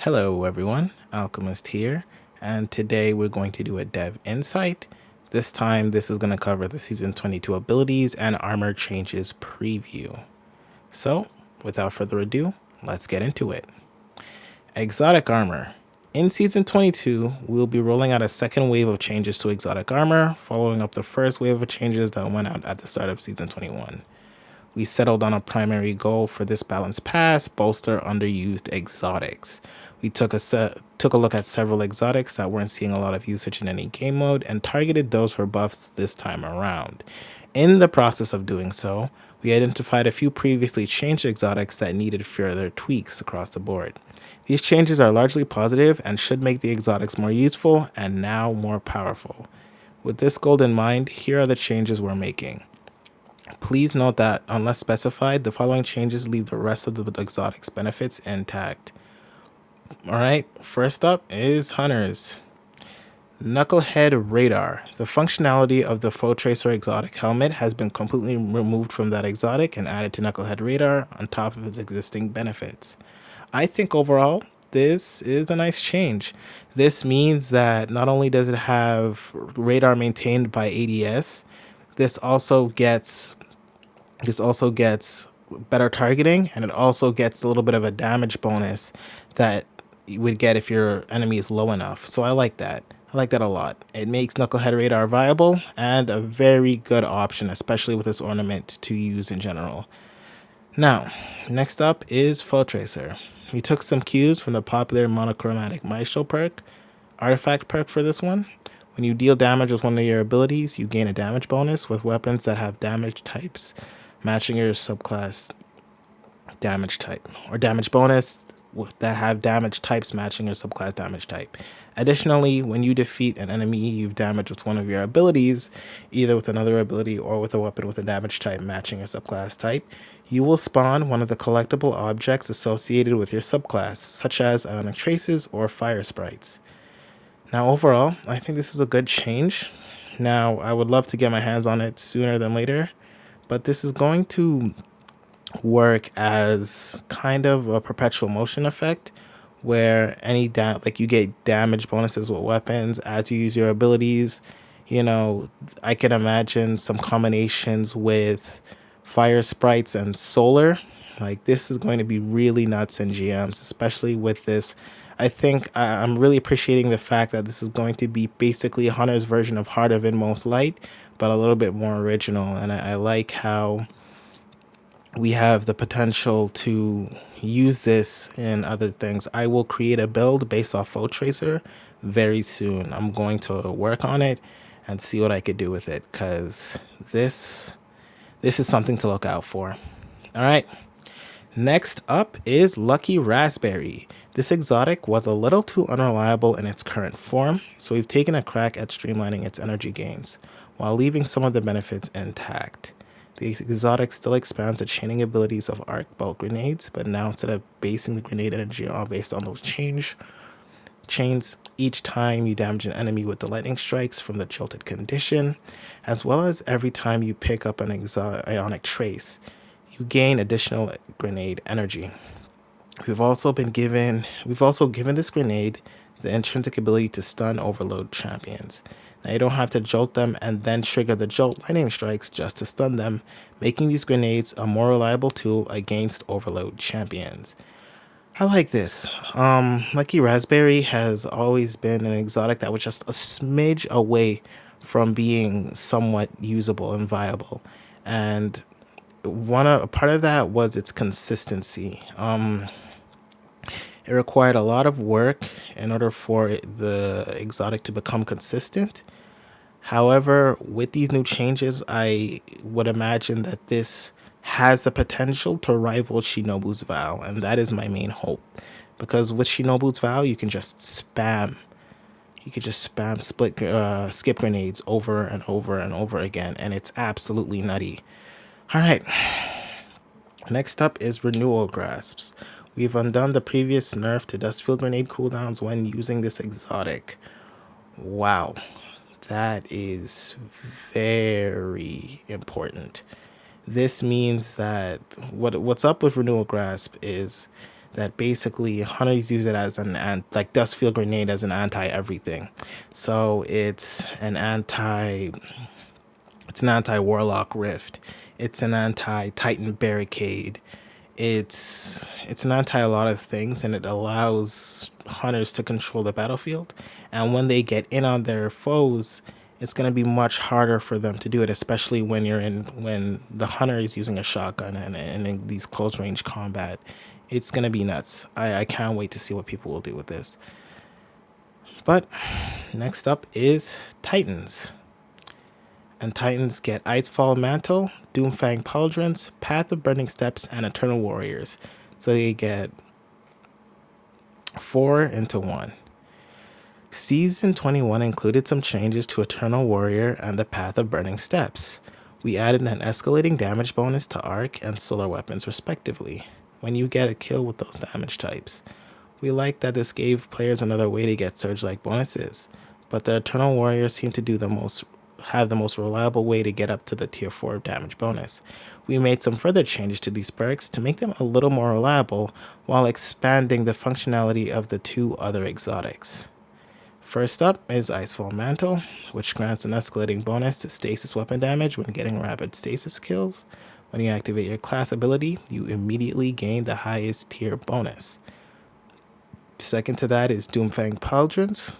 Hello everyone, Alchemyst here, and today we're going to do a dev insight. This time this is going to cover the Season 22 abilities and armor changes preview. So, without further ado, let's get into it. Exotic armor. In Season 22, we'll be rolling out a second wave of changes to exotic armor, following up the first wave of changes that went out at the start of Season 21. We settled on a primary goal for this balance pass: bolster underused exotics. We took a look at several exotics that weren't seeing a lot of usage in any game mode and targeted those for buffs this time around. In the process of doing so, we identified a few previously changed exotics that needed further tweaks across the board. These changes are largely positive and should make the exotics more useful and now more powerful. With this goal in mind, here are the changes we're making. Please note that, unless specified, the following changes leave the rest of the exotics benefits intact. Alright, first up is Hunters. Knucklehead Radar. The functionality of the Foe Tracer exotic helmet has been completely removed from that exotic and added to Knucklehead Radar on top of its existing benefits. I think overall, this is a nice change. This means that not only does it have radar maintained by ADS, this also gets better targeting, and it also gets a little bit of a damage bonus that you would get if your enemy is low enough. So I like that. I like that a lot. It makes Knucklehead Radar viable and a very good option, especially with this ornament to use in general. Now, next up is Foe Tracer. We took some cues from the popular monochromatic Maestro perk, artifact perk for this one. When you deal damage with one of your abilities, you gain a damage bonus with weapons that have damage types matching your subclass damage type, or damage bonus that have damage types matching your subclass damage type. Additionally, when you defeat an enemy you've damaged with one of your abilities, either with another ability or with a weapon with a damage type matching your subclass type, you will spawn one of the collectible objects associated with your subclass, such as ionic traces or fire sprites. Now, overall, I think this is a good change. Now, I would love to get my hands on it sooner than later, but this is going to work as kind of a perpetual motion effect, where you get damage bonuses with weapons as you use your abilities. I can imagine some combinations with fire sprites and solar. Like, this is going to be really nuts in GMs, especially with this. I think I'm really appreciating the fact that this is going to be basically Hunter's version of Heart of Inmost Light, but a little bit more original. And I like how we have the potential to use this in other things. I will create a build based off Foe Tracer very soon. I'm going to work on it and see what I could do with it, because this is something to look out for. All right. Next up is Lucky Raspberry. This exotic was a little too unreliable in its current form, so we've taken a crack at streamlining its energy gains, while leaving some of the benefits intact. The exotic still expands the chaining abilities of arc bolt grenades, but now instead of basing the grenade energy based on those chains, each time you damage an enemy with the lightning strikes from the jolted condition, as well as every time you pick up an ionic trace, you gain additional grenade energy. We've also given this grenade the intrinsic ability to stun overload champions. Now, you don't have to jolt them and then trigger the jolt lightning strikes just to stun them, making these grenades a more reliable tool against overload champions. I like this. Lucky Raspberry has always been an exotic that was just a smidge away from being somewhat usable and viable, and a part of that was its consistency. It required a lot of work in order for the exotic to become consistent. However, with these new changes, I would imagine that this has the potential to rival Shinobu's Vow, and that is my main hope. Because with Shinobu's Vow, you can just spam skip grenades over and over and over again, and it's absolutely nutty. All right. Next up is Renewal Grasps. We've undone the previous nerf to Dustfield grenade cooldowns when using this exotic. Wow, that is very important. This means that what's up with Renewal Grasp is that basically hunters use it as like dust field grenade as an anti everything. So it's an anti warlock rift. It's an anti titan barricade. It's an anti a lot of things, and it allows hunters to control the battlefield. And when they get in on their foes, it's going to be much harder for them to do it, especially when the hunter is using a shotgun and in these close range combat. It's going to be nuts. I can't wait to see what people will do with this. But next up is Titans. And Titans get Icefall Mantle, Doomfang Pauldrons, Path of Burning Steps, and Eternal Warriors. So they get 4 into 1. Season 21 included some changes to Eternal Warrior and the Path of Burning Steps. We added an escalating damage bonus to arc and solar weapons respectively, when you get a kill with those damage types. We like that this gave players another way to get surge-like bonuses, but the Eternal Warrior seemed to have the most reliable way to get up to the tier 4 damage bonus. We made some further changes to these perks to make them a little more reliable while expanding the functionality of the 2 other exotics. First up is Icefall Mantle, which grants an escalating bonus to stasis weapon damage when getting rapid stasis kills. When you activate your class ability, you immediately gain the highest tier bonus. Second to that is Doomfang Pauldrons.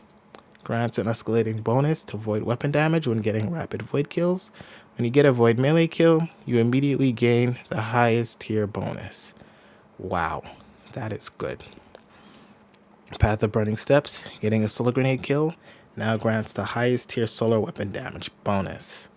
Grants an escalating bonus to void weapon damage when getting rapid void kills. When you get a void melee kill, you immediately gain the highest tier bonus. Wow, that is good. Path of Burning Steps, getting a solar grenade kill, now grants the highest tier solar weapon damage bonus.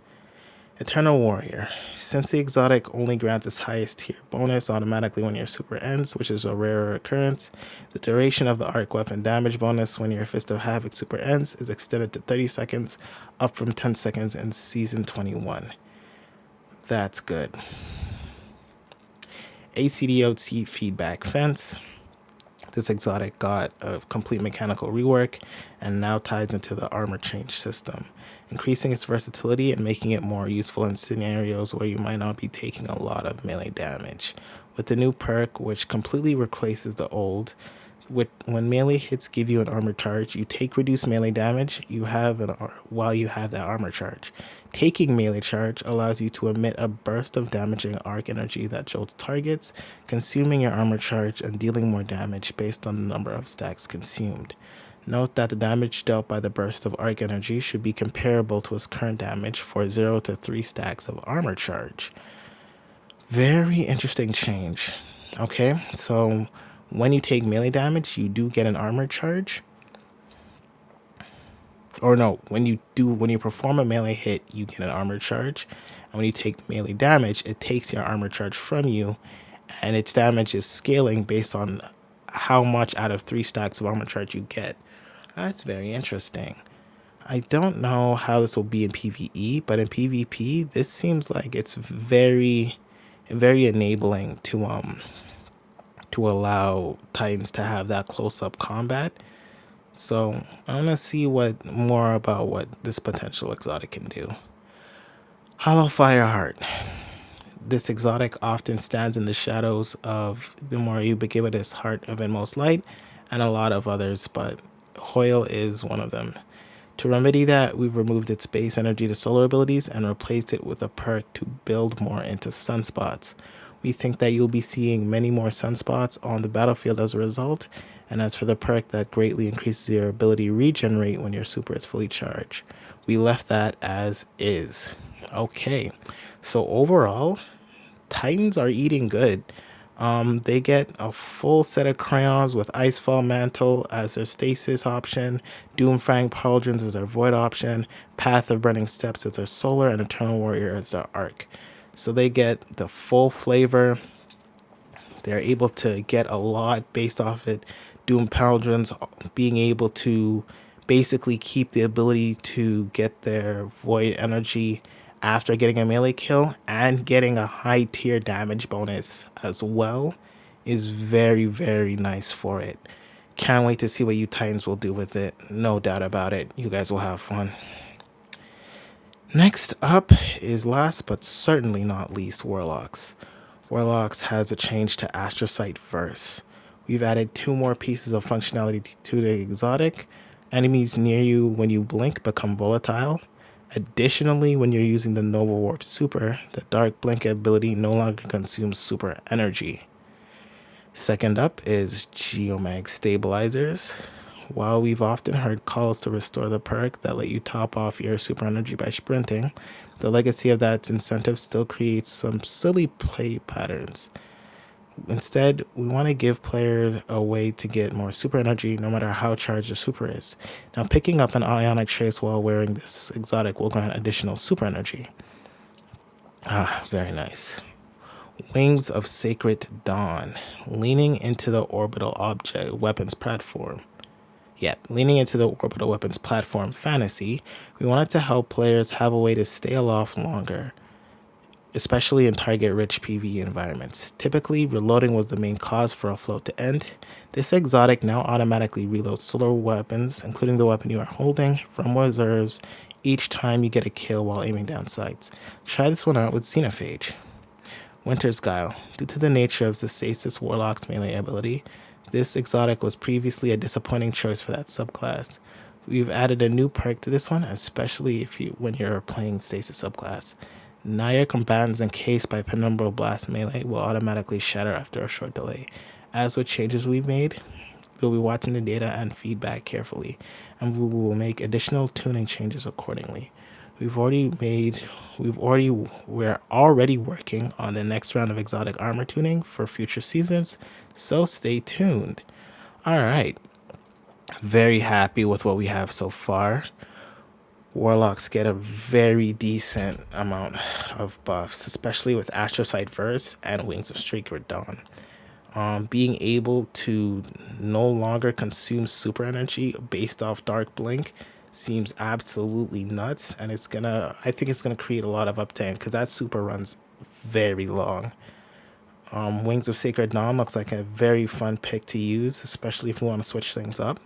Eternal Warrior. Since the exotic only grants its highest tier bonus automatically when your super ends, which is a rarer occurrence, the duration of the arc weapon damage bonus when your Fist of Havoc super ends is extended to 30 seconds, up from 10 seconds in Season 21. That's good. ACDOT Feedback Fence. This exotic got a complete mechanical rework and now ties into the armor change system, increasing its versatility and making it more useful in scenarios where you might not be taking a lot of melee damage. With the new perk, which completely replaces the old, when melee hits give you an armor charge, you take reduced melee damage while you have that armor charge. Taking melee charge allows you to emit a burst of damaging arc energy that jolts targets, consuming your armor charge and dealing more damage based on the number of stacks consumed. Note that the damage dealt by the burst of arc energy should be comparable to its current damage for 0 to 3 stacks of armor charge. Very interesting change. Okay, so when you take melee damage, you do get an armor charge. Or no, when you perform a melee hit, you get an armor charge. And when you take melee damage, it takes your armor charge from you, and its damage is scaling based on how much out of 3 stacks of armor charge you get. That's very interesting. I don't know how this will be in PvE, but in PvP, this seems like it's very, very enabling to allow Titans to have that close-up combat. So I want to see more about what this potential exotic can do. Hollow Fireheart. This exotic often stands in the shadows of the more ubiquitous Heart of Inmost Light and a lot of others, but Hoyle is one of them. To remedy that, we've removed its base energy to solar abilities and replaced it with a perk to build more into sunspots. We think that you'll be seeing many more sunspots on the battlefield as a result, and as for the perk that greatly increases your ability to regenerate when your super is fully charged, we left that as is. Okay, so overall, Titans are eating good. They get a full set of crayons with Icefall Mantle as their stasis option, Doomfang Pauldrons as their void option, Path of Burning Steps as their solar, and Eternal Warrior as their arc. So they get the full flavor. They're able to get a lot based off it. Doom Pauldrons being able to basically keep the ability to get their void energy after getting a melee kill and getting a high tier damage bonus as well is very, very nice for it. Can't wait to see what you Titans will do with it. No doubt about it. You guys will have fun. Next up is last but certainly not least Warlocks. Warlocks has a change to Astrocyte Verse. We've added 2 more pieces of functionality to the exotic. Enemies near you when you blink become volatile. Additionally, when you're using the Noble Warp Super, the Dark Blink ability no longer consumes super energy. Second up is Geomag Stabilizers. While we've often heard calls to restore the perk that let you top off your super energy by sprinting, the legacy of that incentive still creates some silly play patterns. Instead, we want to give players a way to get more super energy no matter how charged your super is. Now, picking up an ionic trace while wearing this exotic will grant additional super energy. Very nice. Wings of Sacred Dawn. Leaning into the orbital object weapons platform. Leaning into the orbital weapons platform fantasy, we wanted to help players have a way to stay aloft longer, especially in target-rich PvE environments. Typically, reloading was the main cause for a float to end. This exotic now automatically reloads slower weapons, including the weapon you are holding, from reserves each time you get a kill while aiming down sights. Try this one out with Xenophage. Winter's Guile. Due to the nature of the Stasis Warlock's melee ability, this exotic was previously a disappointing choice for that subclass. We've added a new perk to this one, especially when you're playing Stasis subclass. Now your combatants encased by Penumbral Blast melee will automatically shatter after a short delay. As with changes we've made, we'll be watching the data and feedback carefully, and we will make additional tuning changes accordingly. We're already working on the next round of exotic armor tuning for future seasons, so stay tuned. Alright, very happy with what we have so far. Warlocks get a very decent amount of buffs, especially with Astrocyte Verse and Wings of Sacred Dawn. Being able to no longer consume super energy based off Dark Blink seems absolutely nuts, and I think it's gonna create a lot of uptime because that super runs very long. Wings of Sacred Dawn looks like a very fun pick to use, especially if you want to switch things up.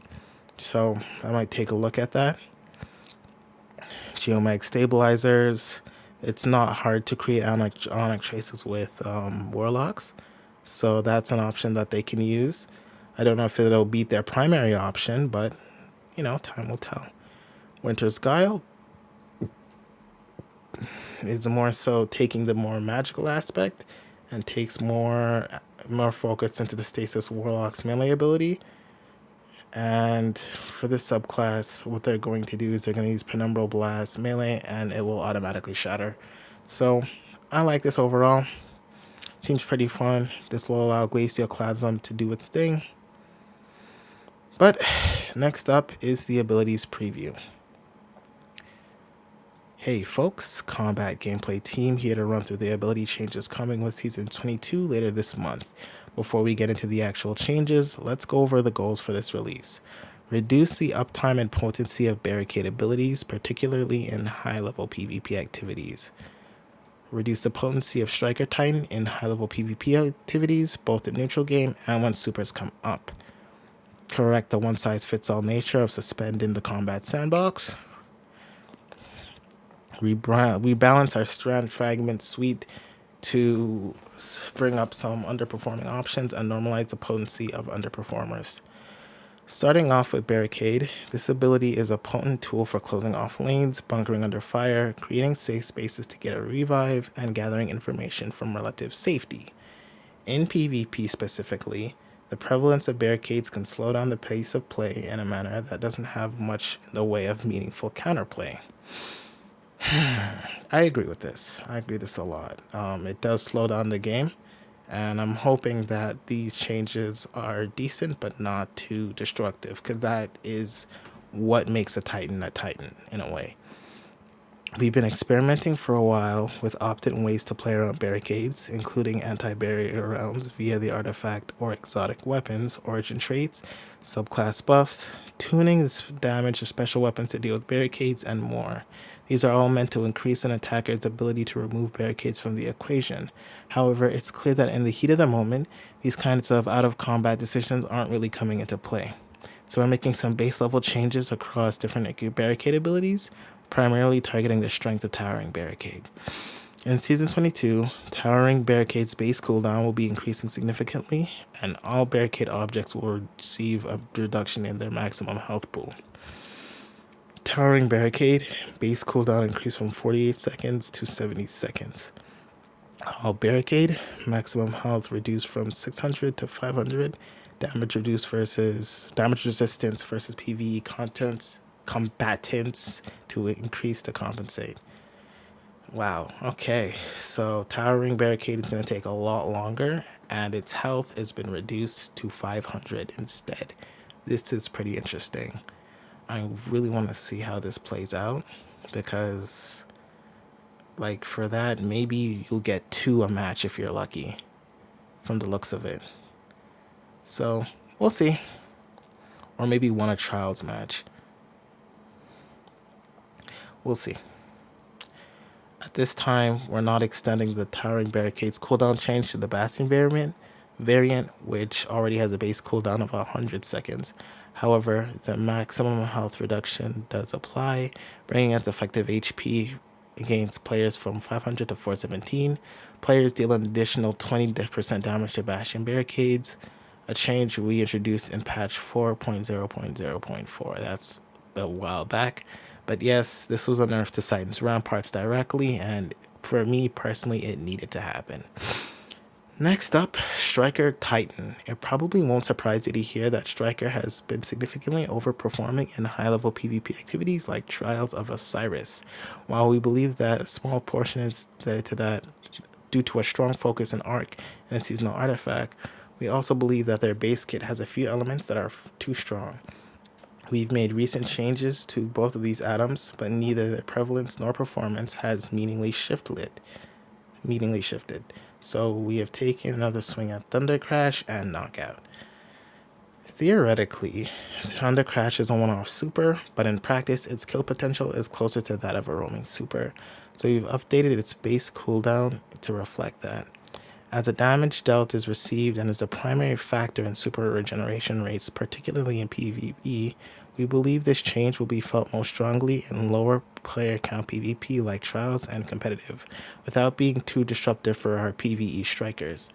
So I might take a look at that. Geomag Stabilizers. It's not hard to create ionic traces with Warlocks, so that's an option that they can use. I don't know if it'll beat their primary option, but time will tell. Winter's Guile is more so taking the more magical aspect and takes more focus into the Stasis Warlock's melee ability. And for this subclass, what they're going to do is they're going to use Penumbral Blast melee, and it will automatically shatter. So I like this overall. Seems pretty fun. This will allow Glacial Clasm to do its thing. But next up is the abilities preview. Hey folks, Combat Gameplay Team here to run through the ability changes coming with Season 22 later this month. Before we get into the actual changes, let's go over the goals for this release. Reduce the uptime and potency of barricade abilities, particularly in high-level PvP activities. Reduce the potency of Striker Titan in high-level PvP activities, both in neutral game and when supers come up. Correct the one-size-fits-all nature of Suspend in the combat sandbox. Rebalance our Strand Fragment suite to bring up some underperforming options and normalize the potency of underperformers. Starting off with Barricade, this ability is a potent tool for closing off lanes, bunkering under fire, creating safe spaces to get a revive, and gathering information from relative safety. In PvP specifically, the prevalence of barricades can slow down the pace of play in a manner that doesn't have much in the way of meaningful counterplay. I agree with this. I agree with this a lot. It does slow down the game, and I'm hoping that these changes are decent but not too destructive, because that is what makes a Titan in a way. We've been experimenting for a while with opt-in ways to play around barricades, including anti-barrier rounds via the artifact or exotic weapons, origin traits, subclass buffs, tuning the damage of special weapons to deal with barricades, and more. These are all meant to increase an attacker's ability to remove barricades from the equation. However, it's clear that in the heat of the moment, these kinds of out-of-combat decisions aren't really coming into play. So we're making some base-level changes across different barricade abilities, primarily targeting the strength of Towering Barricade. In Season 22, Towering Barricade's base cooldown will be increasing significantly, and all barricade objects will receive a reduction in their maximum health pool. Towering Barricade base cooldown increased from 48 seconds to 70 seconds. All Barricade maximum health reduced from 600 to 500. Damage resistance versus PvE combatants to increase to compensate. Wow, okay. So Towering Barricade is going to take a lot longer, and its health has been reduced to 500 instead. This is pretty interesting. I really want to see how this plays out, because like for that, maybe you'll get 2 a match if you're lucky, from the looks of it. So we'll see. Or maybe 1 a trials match. We'll see. At this time, we're not extending the Towering Barricade's cooldown change to the Bastion variant, which already has a base cooldown of 100 seconds. However, the maximum health reduction does apply, bringing its effective HP against players from 500 to 417. Players deal an additional 20% damage to Bastion Barricades, a change we introduced in patch 4.0.0.4. That's a while back. But yes, this was a nerf to Titan's ramparts directly, and for me personally, it needed to happen. Next up, Striker Titan. It probably won't surprise you to hear that Striker has been significantly overperforming in high-level PvP activities like Trials of Osiris. While we believe that a small portion is to that due to a strong focus in Arc and a seasonal artifact, we also believe that their base kit has a few elements that are too strong. We've made recent changes to both of these atoms, but neither their prevalence nor performance has meaningfully shifted. So we have taken another swing at Thunder Crash and Knockout. Theoretically, Thunder Crash is a one-off super, but in practice, its kill potential is closer to that of a roaming super. So we've updated its base cooldown to reflect that. As the damage dealt is received and is the primary factor in super regeneration rates, particularly in PvE, we believe this change will be felt most strongly in lower player count PvP like Trials and Competitive, without being too disruptive for our PvE strikers.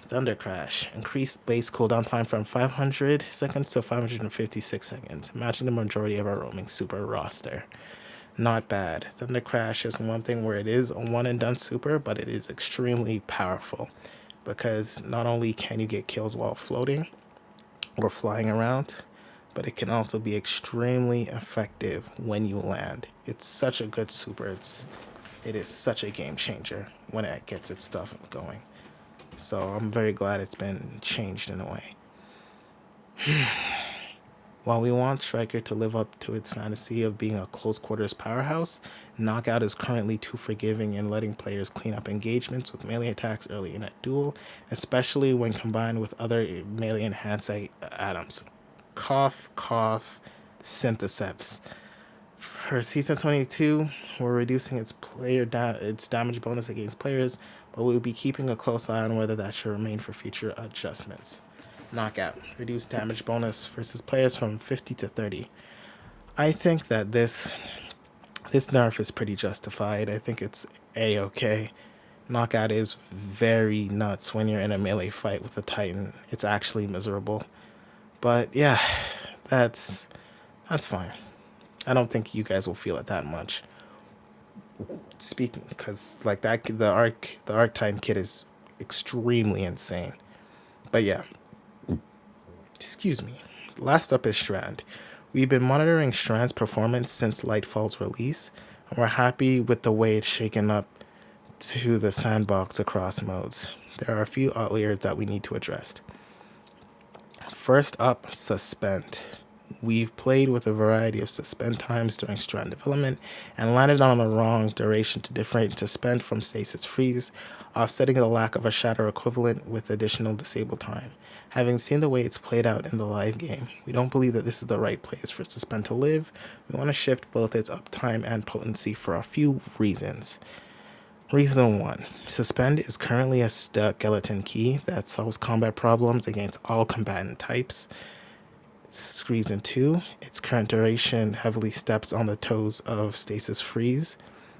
Thunder Crash increased base cooldown time from 500 seconds to 556 seconds, matching the majority of our roaming super roster. Not bad. Thunder Crash is one thing where it is a one and done super, but it is extremely powerful, because not only can you get kills while floating or flying around, but it can also be extremely effective when you land. It's such a good super. It is such a game changer when it gets its stuff going. So I'm very glad it's been changed in a way. While we want Striker to live up to its fantasy of being a close quarters powerhouse, Knockout is currently too forgiving in letting players clean up engagements with melee attacks early in a duel, especially when combined with other melee enhanced items. Cough, cough, Syntheseps. For Season 22, we're reducing its damage bonus against players, but we'll be keeping a close eye on whether that should remain for future adjustments. Knockout. Reduced damage bonus versus players from 50 to 30. I think that this nerf is pretty justified. I think it's A-okay. Knockout is very nuts when you're in a melee fight with a Titan. It's actually miserable. But yeah, that's fine. I don't think you guys will feel it that much. Speaking, because like that, the Arc Titan kit is extremely insane. But yeah. Excuse me. Last up is Strand. We've been monitoring Strand's performance since Lightfall's release, and we're happy with the way it's shaken up to the sandbox across modes. There are a few outliers that we need to address. First up, Suspend. We've played with a variety of suspend times during Strand development and landed on the wrong duration to differentiate suspend from stasis freeze, offsetting the lack of a shatter equivalent with additional disable time. Having seen the way it's played out in the live game, we don't believe that this is the right place for suspend to live. We want to shift both its uptime and potency for a few reasons. Reason 1. Suspend is currently a skeleton key that solves combat problems against all combatant types. Reason 2, its current duration heavily steps on the toes of stasis freeze.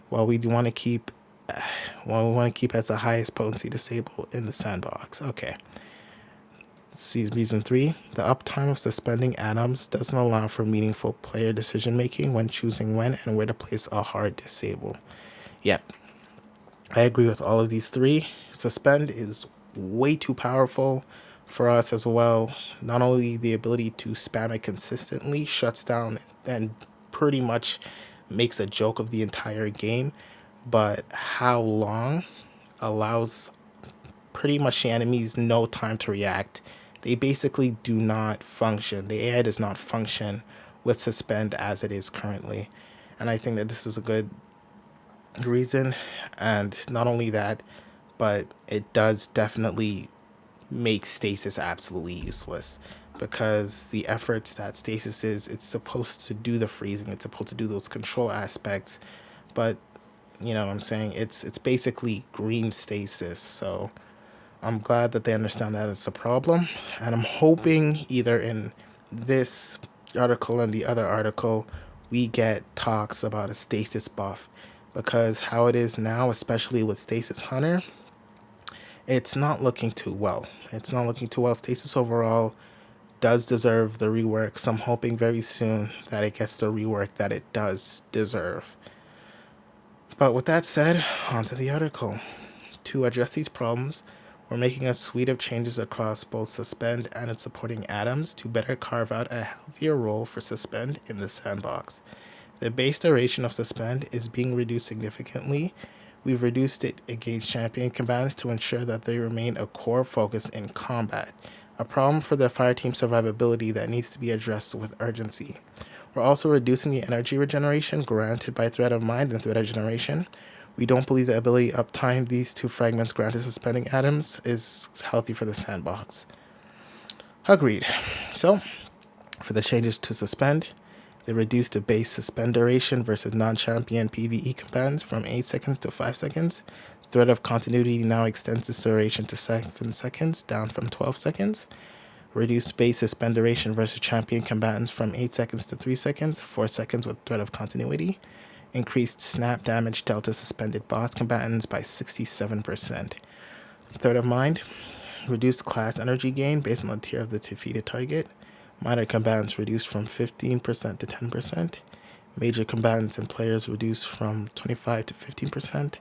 While we do want to keep Well, we want to keep as the highest potency disable in the sandbox. Okay. Let's see reason 3. The uptime of suspending atoms doesn't allow for meaningful player decision making when choosing when and where to place a hard disable. Yep. I agree with all of these 3. Suspend is way too powerful for us as well. Not only the ability to spam it consistently shuts down and pretty much makes a joke of the entire game, but how long allows pretty much the enemies no time to react. They basically do not function. The AI does not function with suspend as it is currently. And I think that this is a good reason. And not only that, but it does definitely make stasis absolutely useless, because the efforts that stasis is, it's supposed to do the freezing, it's supposed to do those control aspects, but you know what I'm saying, it's basically green stasis. So I'm glad that they understand that it's a problem, and I'm hoping either in this article and the other article we get talks about a stasis buff, because how it is now, especially with Stasis Hunter, it's not looking too well. It's not looking too well. Stasis overall does deserve the rework, so I'm hoping very soon that it gets the rework that it does deserve. But with that said, on to the article. To address these problems, we're making a suite of changes across both Suspend and its supporting atoms to better carve out a healthier role for Suspend in the sandbox. The base duration of Suspend is being reduced significantly. We've reduced it against champion combatants to ensure that they remain a core focus in combat, a problem for the fireteam survivability that needs to be addressed with urgency. We're also reducing the energy regeneration granted by Thread of Mind and Thread of Generation. We don't believe the ability uptime these 2 fragments granted suspending atoms is healthy for the sandbox. Agreed. So, for the changes to Suspend, they reduced the base suspend duration versus non-champion PvE combatants from 8 seconds to 5 seconds. Thread of Continuity now extends this duration to 7 seconds, down from 12 seconds. Reduced base suspend duration versus champion combatants from 8 seconds to 3 seconds, 4 seconds with Thread of Continuity. Increased snap damage dealt to suspended boss combatants by 67%. Thread of Mind, reduced class energy gain based on the tier of the defeated target. Minor combatants reduced from 15% to 10%. Major combatants and players reduced from 25 to 15%.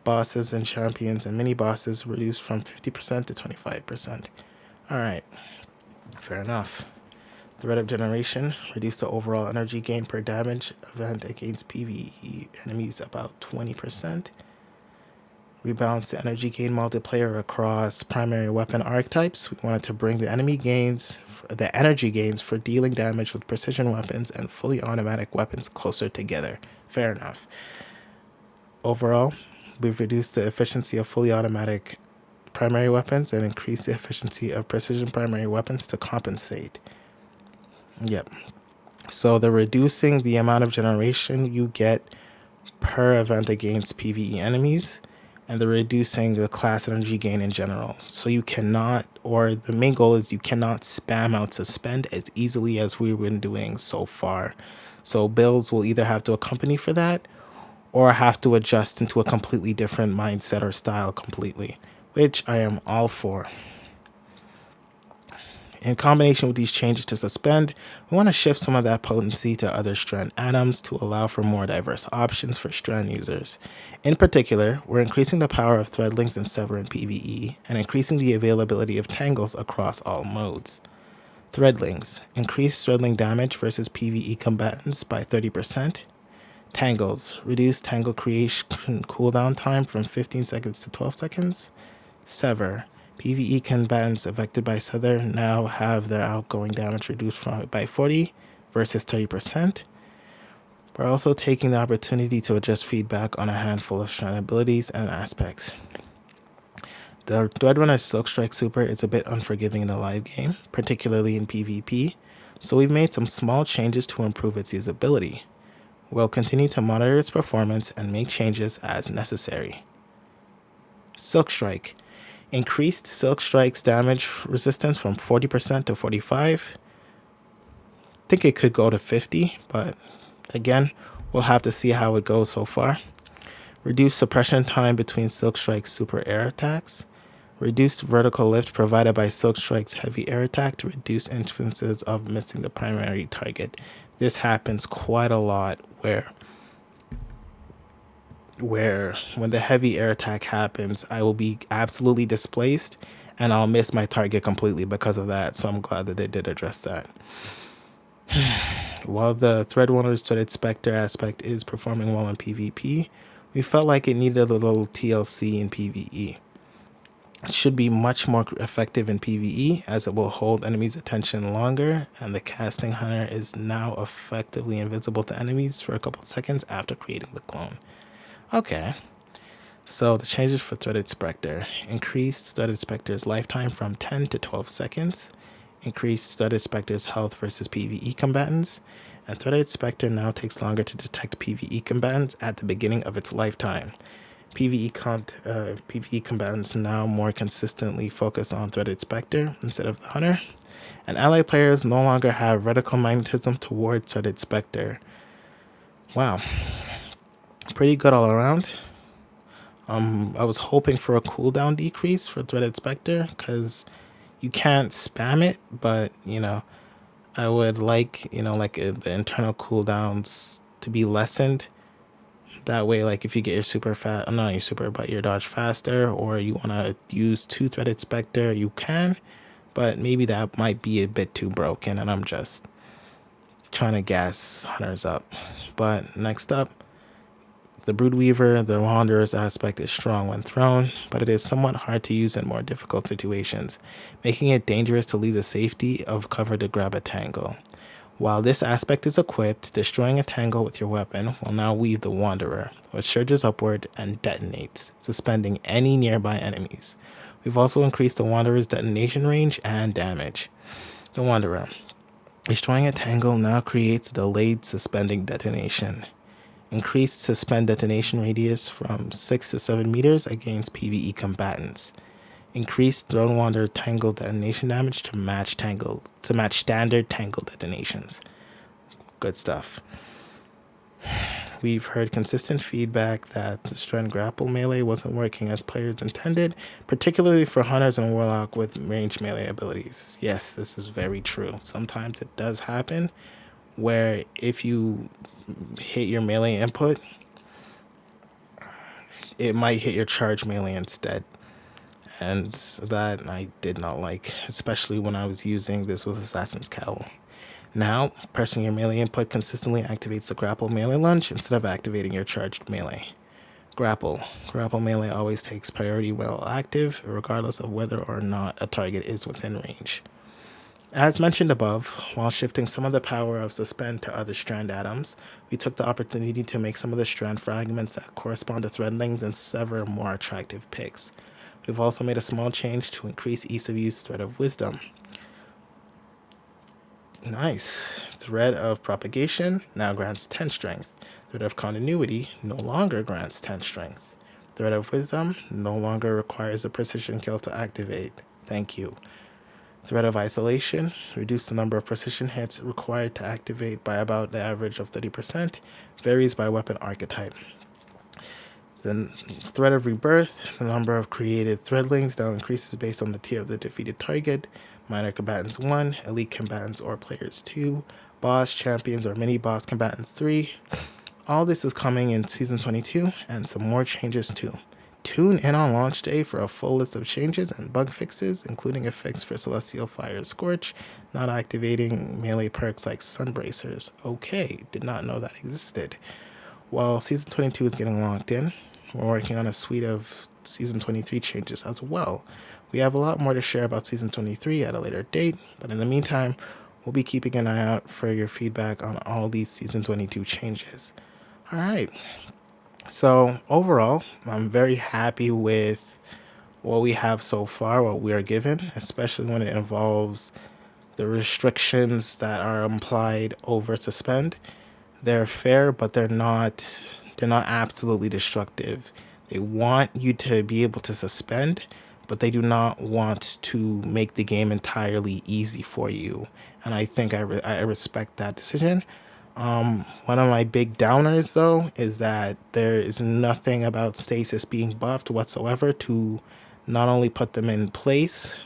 Bosses and champions and mini-bosses reduced from 50% to 25%. Alright, fair enough. Thread of Generation reduced the overall energy gain per damage event against PvE enemies about 20%. Rebalance the energy gain multiplier across primary weapon archetypes. We wanted to bring the energy gains for dealing damage with precision weapons and fully automatic weapons closer together. Fair enough. Overall, we've reduced the efficiency of fully automatic primary weapons and increased the efficiency of precision primary weapons to compensate. Yep. So they're reducing the amount of generation you get per event against PvE enemies, and they're reducing the class energy gain in general. So you cannot, or the main goal is you cannot spam out Suspend as easily as we've been doing so far. So builds will either have to accompany for that, or have to adjust into a completely different mindset or style completely, which I am all for. In combination with these changes to Suspend, we want to shift some of that potency to other strand atoms to allow for more diverse options for strand users. In particular, we're increasing the power of thread links and sever in PvE, and increasing the availability of tangles across all modes. Thread links increase thread link damage versus PvE combatants by 30%. Tangles reduce tangle creation cooldown time from 15 seconds to 12 seconds. Sever PvE combatants affected by Sever now have their outgoing damage reduced by 40 versus 30%. We're also taking the opportunity to adjust feedback on a handful of strand abilities and aspects. The Threadrunner Silk Strike Super is a bit unforgiving in the live game, particularly in PvP, so we've made some small changes to improve its usability. We'll continue to monitor its performance and make changes as necessary. Silk Strike increased Silk Strike's damage resistance from 40% to 45%. I think it could go to 50%, but again, we'll have to see how it goes so far. Reduce suppression time between Silk Strike's super air attacks. Reduced vertical lift provided by Silk Strike's heavy air attack to reduce instances of missing the primary target. This happens quite a lot where when the heavy air attack happens, I will be absolutely displaced and I'll miss my target completely because of that. So I'm glad that they did address that. While the Threadwinner's Threaded Spectre aspect is performing well in PvP, we felt like it needed a little TLC in PvE. It should be much more effective in PvE as it will hold enemies' attention longer, and the casting hunter is now effectively invisible to enemies for a couple seconds after creating the clone. Okay, so the changes for Threaded Spectre: increased Threaded Spectre's lifetime from 10 to 12 seconds, increased Threaded Spectre's health versus PvE combatants, and Threaded Spectre now takes longer to detect PvE combatants at the beginning of its lifetime. PvE combatants now more consistently focus on Threaded Spectre instead of the Hunter, and ally players no longer have reticle magnetism towards Threaded Spectre. Wow, pretty good all around. I was hoping for a cooldown decrease for Threaded Spectre because you can't spam it, but I would like the internal cooldowns to be lessened. That way, like if you get your super fast, not your super, but your dodge faster, or you want to use 2 Threaded Spectre, you can, but maybe that might be a bit too broken, and I'm just trying to gas hunters up. But next up, the Broodweaver, the Wanderer's aspect is strong when thrown, but it is somewhat hard to use in more difficult situations, making it dangerous to leave the safety of cover to grab a tangle. While this aspect is equipped, destroying a tangle with your weapon will now weave the Wanderer, which surges upward and detonates, suspending any nearby enemies. We've also increased the Wanderer's detonation range and damage. The Wanderer. Destroying a tangle now creates delayed suspending detonation. Increased suspend detonation radius from 6 to 7 meters against PvE combatants. Increased Throne Wanderer tangle detonation damage to match standard tangle detonations. Good stuff. We've heard consistent feedback that the Strand Grapple melee wasn't working as players intended, particularly for hunters and warlock with range melee abilities. Yes, this is very true. Sometimes it does happen where if you hit your melee input, it might hit your charge melee instead. And that I did not like, especially when I was using this with Assassin's Cowl. Now, pressing your melee input consistently activates the grapple melee lunge instead of activating your charged melee. Grapple. Grapple melee always takes priority while active, regardless of whether or not a target is within range. As mentioned above, while shifting some of the power of Suspend to other strand atoms, we took the opportunity to make some of the strand fragments that correspond to threadlings and sever more attractive picks. We've also made a small change to increase ease of use Thread of Wisdom. Nice. Thread of Propagation now grants 10 strength. Thread of Continuity no longer grants 10 strength. Thread of Wisdom no longer requires a precision kill to activate. Thank you. Thread of Isolation reduce the number of precision hits required to activate by about the average of 30%, varies by weapon archetype. The Thread of Rebirth, the number of created threadlings now increases based on the tier of the defeated target. Minor combatants 1, elite combatants or players 2, boss, champions, or mini-boss combatants 3. All this is coming in Season 22, and some more changes too. Tune in on launch day for a full list of changes and bug fixes, including a fix for Celestial Fire Scorch, not activating melee perks like Sunbracers. Okay, did not know that existed. While Season 22 is getting locked in, we're working on a suite of Season 23 changes as well. We have a lot more to share about Season 23 at a later date, but in the meantime, we'll be keeping an eye out for your feedback on all these Season 22 changes. Alright, so overall, I'm very happy with what we have so far, what we are given, especially when it involves the restrictions that are implied over Suspend. They're fair, but they're not absolutely destructive. They want you to be able to suspend, but they do not want to make the game entirely easy for you. And I think I respect that decision. One of my big downers, though, is that there is nothing about stasis being buffed whatsoever to not only put them in place.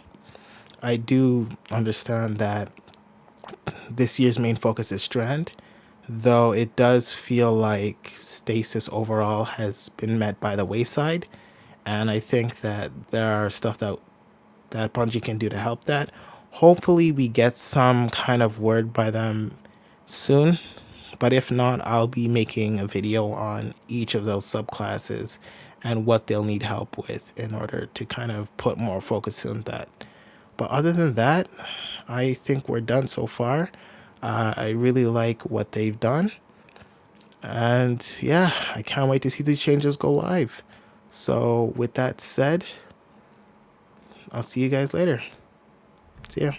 I do understand that this year's main focus is strand, though it does feel like stasis overall has been met by the wayside. And I think that there are stuff that Bungie can do to help that. Hopefully, we get some kind of word by them soon. But if not, I'll be making a video on each of those subclasses and what they'll need help with in order to kind of put more focus on that. But other than that, I think we're done so far. I really like what they've done. And yeah, I can't wait to see these changes go live. So with that said, I'll see you guys later. See ya.